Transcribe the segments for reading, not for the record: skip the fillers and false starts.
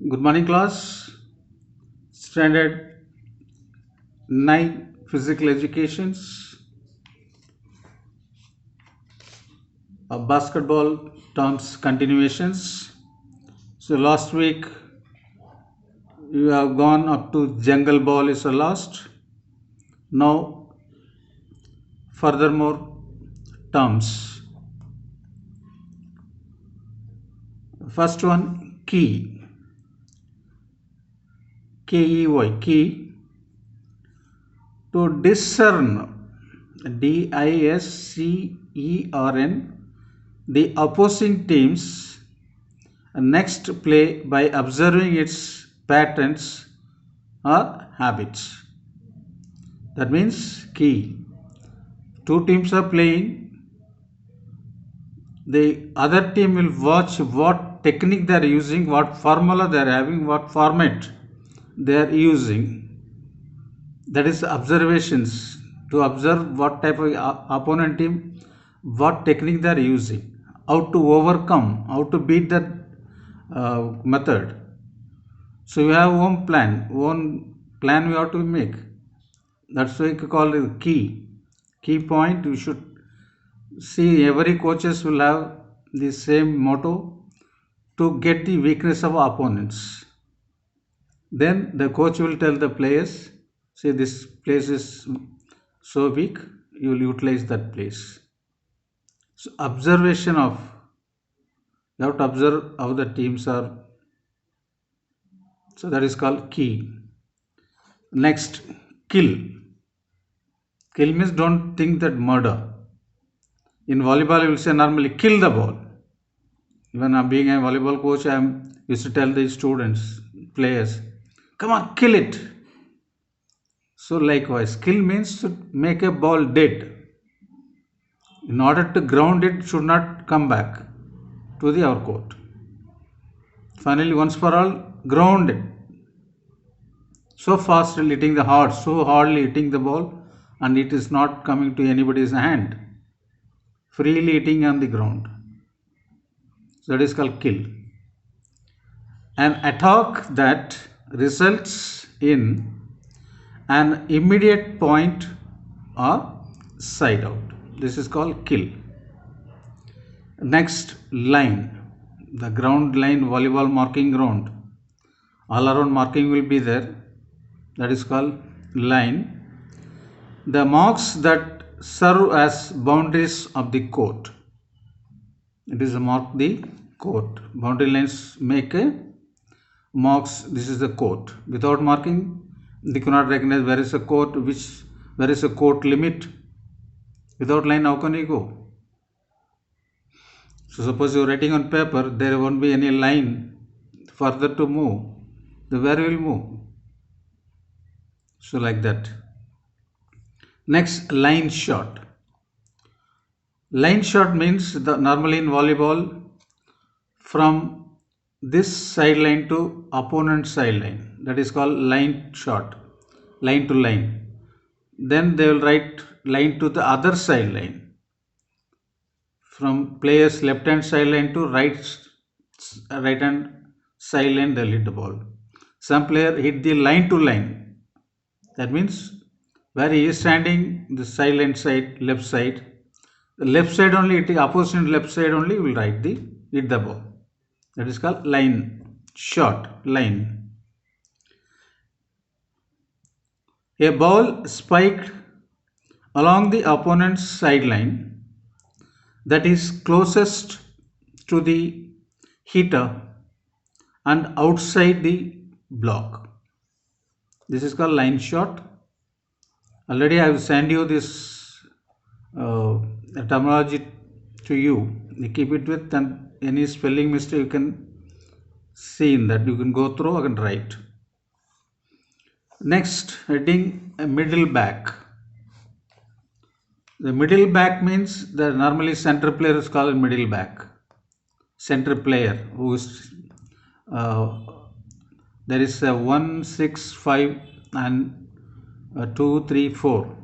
Good morning, class. Standard 9 Physical Educations. Basketball terms continuations. So last week you have gone up to jungle ball is a last. Now furthermore terms. First one key. Key. Key. To discern. DISCERN. The opposing team's next play by observing its patterns or habits. That means key. Two teams are playing. The other team will watch what technique they are using, what formula they are having, what format they are using. That is observations, to observe what type of opponent team, what technique they are using, how to overcome, how to beat that method. So you have one plan we have to make. That's why we call it key point. You should see every coaches will have the same motto to get the weakness of opponents. Then the coach will tell the players, say this place is so weak, you will utilize that place. So observation of, you have to observe how the teams are. So that is called key. Next, kill. Kill means don't think that murder. In volleyball, you will say normally kill the ball. Even being a volleyball coach, I used to tell the students, players, come on, kill it. So likewise, kill means to make a ball dead. In order to ground it, should not come back to the our court. Finally, once for all, ground it. So fast hitting the hard, so hardly hitting the ball, and it is not coming to anybody's hand. Freely hitting on the ground. So that is called kill. An attack that results in an immediate point or side out. This is called kill. Next, line. The ground line, volleyball marking ground. All around marking will be there. That is called line. The marks that serve as boundaries of the court. It is a mark the court. Boundary lines make a marks. This is the court. Without marking, they cannot recognize where is a court, where is a court limit. Without line, how can you go? So suppose you are writing on paper, there won't be any line further to move. The where will move. So like that. Next, line shot. Line shot means normally in volleyball, from this sideline to opponent sideline. That is called line shot. Line to line. Then they will write line to the other sideline. From player's left hand sideline to right hand sideline, they'll hit the ball. Some player hit the line to line. That means where he is standing, the sideline side, left side. The left side only, the opposite left side only will hit the ball. That is called line shot, line. A ball spiked along the opponent's sideline that is closest to the hitter and outside the block. This is called line shot. Already I have sent you this terminology to you. You keep it with, and any spelling mistake you can see in that. You can go through and write. Next, heading middle back. The middle back means the normally center player is called middle back. Center player who is there is a 1, 6, 5 and 2, 3, 4.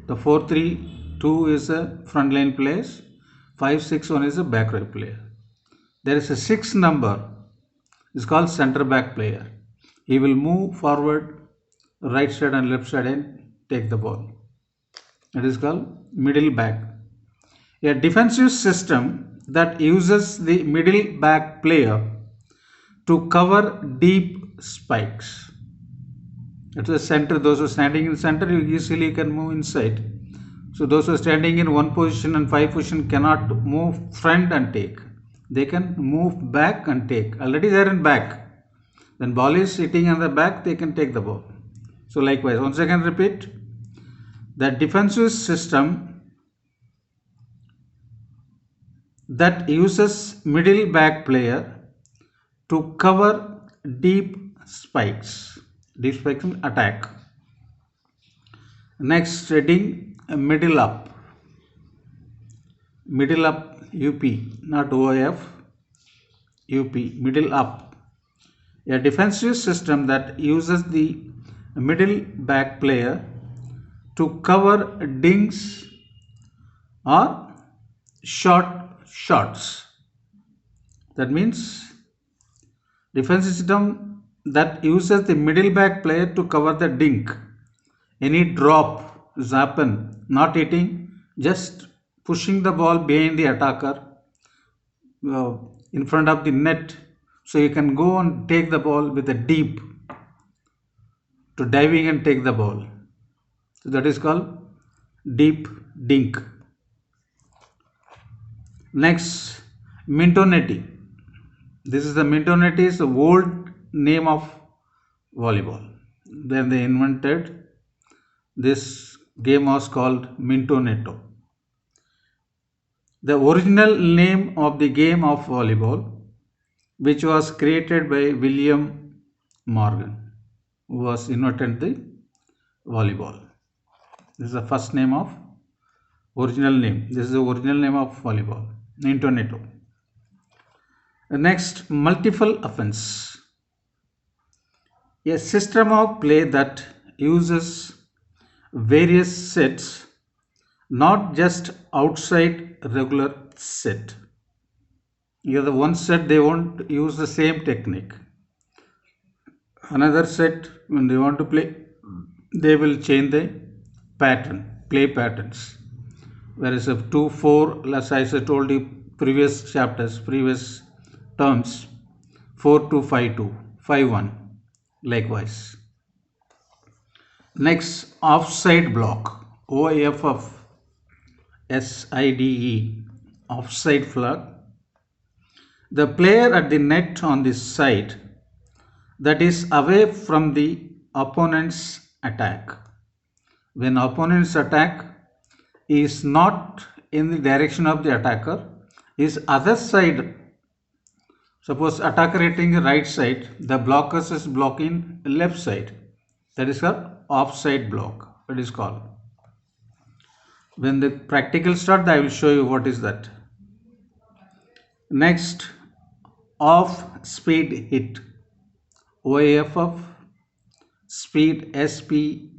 The 4, 3, 2 is a front line place. 5, 6, 1 is a back row player. There is a 6 number is called center back player. He will move forward, right side and left side and take the ball. It is called middle back. A defensive system that uses the middle back player to cover deep spikes. At the center, those who are standing in the center, you easily can move inside. So those who are standing in one position and five position cannot move front and take. They can move back and take. Already they are in back. When ball is hitting on the back, they can take the ball. So likewise, once again repeat, the defensive system that uses middle back player to cover deep spikes in attack. Next heading, middle up UP, not OIF, UP, middle up. A defensive system that uses the middle back player to cover dings or shots. That means defensive system that uses the middle back player to cover the dink. Any drop is happen, not hitting, just pushing the ball behind the attacker in front of the net, so you can go and take the ball with a deep to diving and take the ball. So that is called deep dink. Next, Mintonetti. This is the Mintonetti is the old name of volleyball. Then they invented this game was called Mintonetto. The original name of the game of volleyball, which was created by William Morgan, who was invented the volleyball. This is the first name of original name. This is the original name of volleyball, Mintonetto. Next, multiple offense. A system of play that uses various sets, not just outside regular set. You have the one set, they won't use the same technique. Another set, when they want to play, they will change the pattern, play patterns. Whereas if 2-4, as I told you previous chapters, previous terms, 4-2-5-2, 5-1, likewise. Next, offside block, OFF, SIDE, offside flag. The player at the net on the side that is away from the opponent's attack. When opponent's attack is not in the direction of the attacker, is other side. Suppose attacker hitting the right side, the blockers is blocking left side. That is called offside block. It is called. When the practical start, I will show you what is that. Next, off speed hit, OAFF, speed SPEED,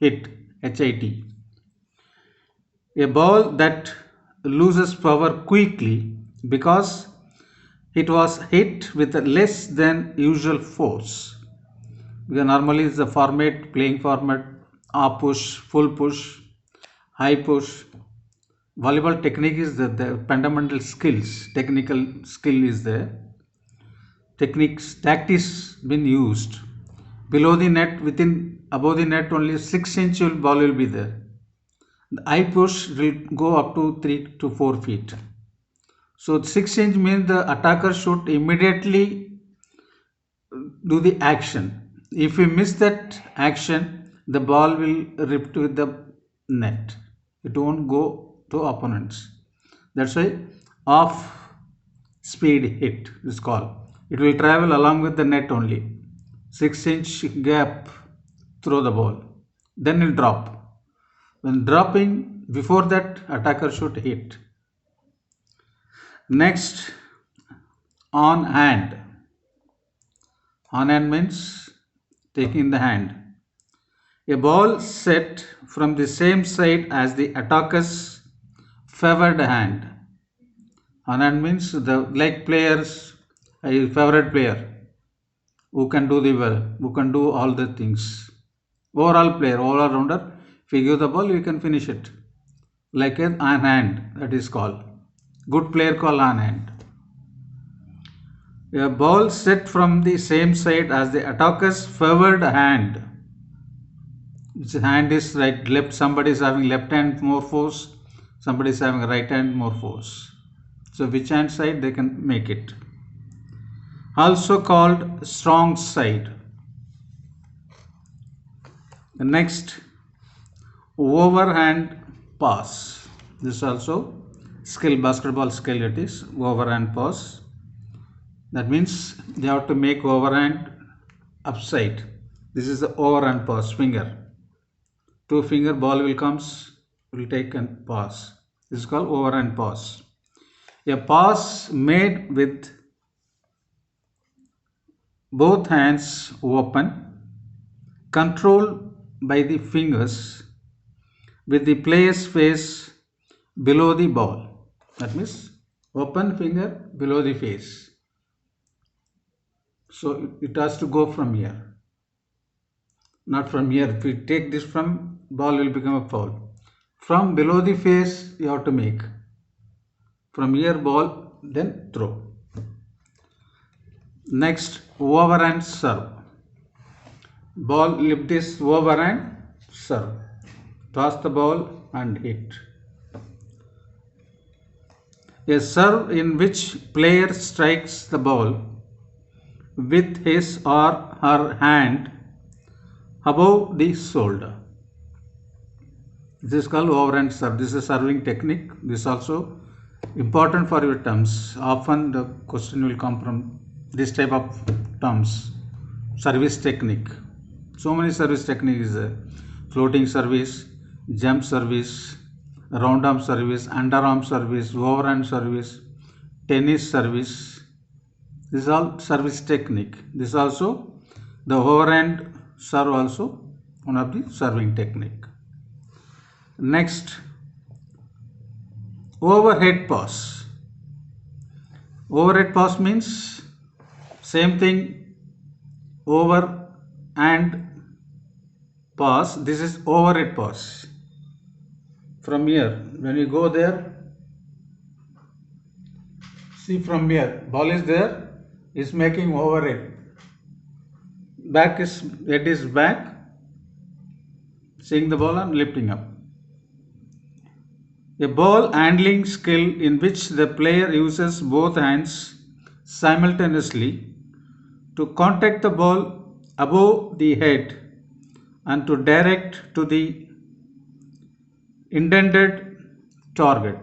hit, HIT. A ball that loses power quickly because it was hit with less than usual force. Because normally it's the format, playing format, off push, full push, high push. Volleyball technique is the fundamental skills, technical skill is there. Techniques, tactics been used. Below the net, above the net only 6-inch ball will be there. The high push will go up to 3 to 4 feet. So 6-inch means the attacker should immediately do the action. If you miss that action, the ball will rip to the net. It won't go to opponents. That's why off speed hit is called. It will travel along with the net only. 6-inch gap, throw the ball. Then it will drop. When dropping, before that, attacker should hit. Next, on hand. On hand means taking the hand. A ball set from the same side as the attacker's favored hand. On hand means the like players a favorite player who can do the well, who can do all the things. Overall player, all rounder. If you give the ball, you can finish it like an hand. That is called good player called on hand. A ball set from the same side as the attacker's favored hand. His hand is right, left. Somebody is having left hand more force. Somebody is having right hand more force. So which hand side they can make it. Also called strong side. The next, overhand pass. This also skill, basketball skill it is, overhand pass. That means they have to make overhand upside. This is the overhand pass, finger. Two finger ball will take and pass. This is called overhand pass. A pass made with both hands open, controlled by the fingers, with the player's face below the ball. That means open finger below the face. So it has to go from here, not from here. If we take this from, ball will become a foul. From below the face you have to make. From here ball, then throw. Next, overhand serve. Ball lift this overhand serve. Toss the ball and hit. A serve in which player strikes the ball with his or her hand above the shoulder. This is called overhand serve. This is a serving technique. This is also important for your terms. Often the question will come from this type of terms. Service technique. So many service techniques there. Floating service, jump service, round arm service, underarm service, overhand service, tennis service. This is all service technique. This is also the overhand serve, also one of the serving technique. Next, overhead pass. Overhead pass means same thing, over and pass. This is overhead pass. From here, when you go there, see from here, ball is there, is making overhead. Head is back, seeing the ball and lifting up. A ball handling skill in which the player uses both hands simultaneously to contact the ball above the head and to direct to the intended target.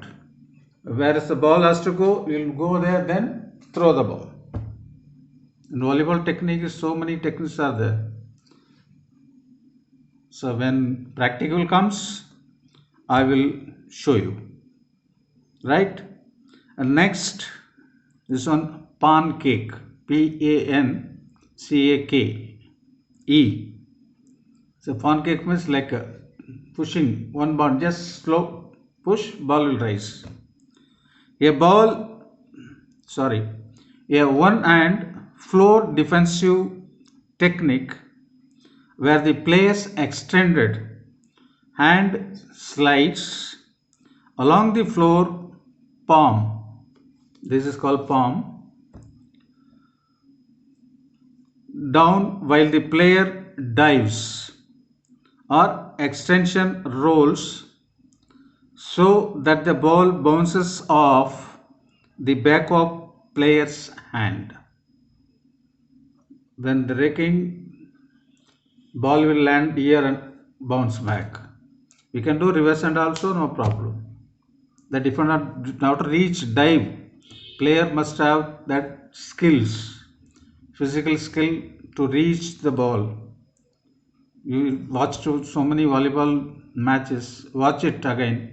Whereas the ball has to go, you will go there, then throw the ball. In volleyball technique, so many techniques are there. So when practical comes, I will show you. Right? And next, this one, pancake. P-A-N-C-A-K-E. So pancake means like pushing one ball, just slow push, ball will rise. A one hand floor defensive technique where the player's extended hand slides along the floor palm. This is called palm. Down while the player dives, or extension rolls so that the ball bounces off the back of player's hand. When the raking, ball will land here and bounce back. You can do reverse hand also, no problem. That if you now to reach dive, player must have that skills, physical skill to reach the ball. You watch so many volleyball matches, watch it again.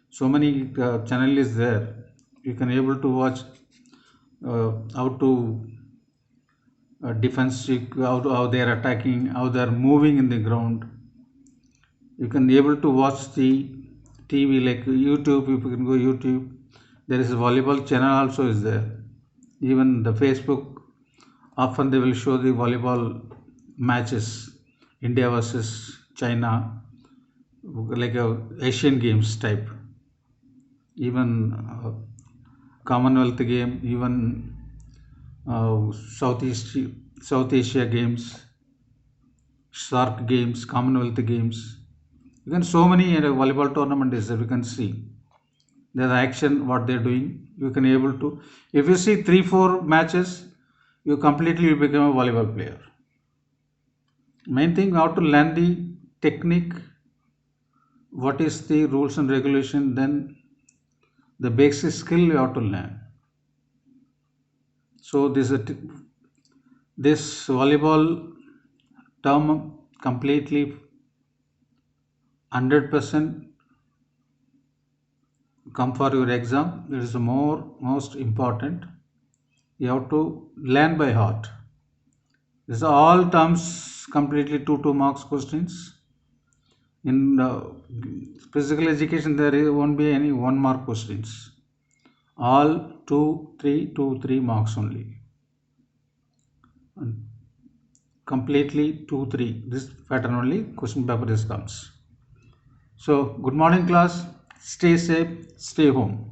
So many channel is there. You can able to watch how to defense, how they are attacking, how they are moving in the ground. You can able to watch the TV like YouTube. You can go YouTube. There is a volleyball channel also is there. Even the Facebook Often they will show the volleyball matches, India versus China, like a Asian games type, even Commonwealth game, even Southeast South Asia games, Shark games, Commonwealth games. You can so many volleyball tournament is there. You can see the action what they're doing. You can able to, if you see 3 4 matches, you completely become a volleyball player. Main thing, how to learn the technique, what is the rules and regulation, then the basic skill you have to learn. So this volleyball term completely 100% come for your exam. It is the most important. You have to learn by heart. These are all terms completely 2 marks questions. In physical education, won't be any 1 mark questions. All 2 3 only. And completely 2 3. This pattern only question paper is comes. So good morning class. Stay safe. Stay home.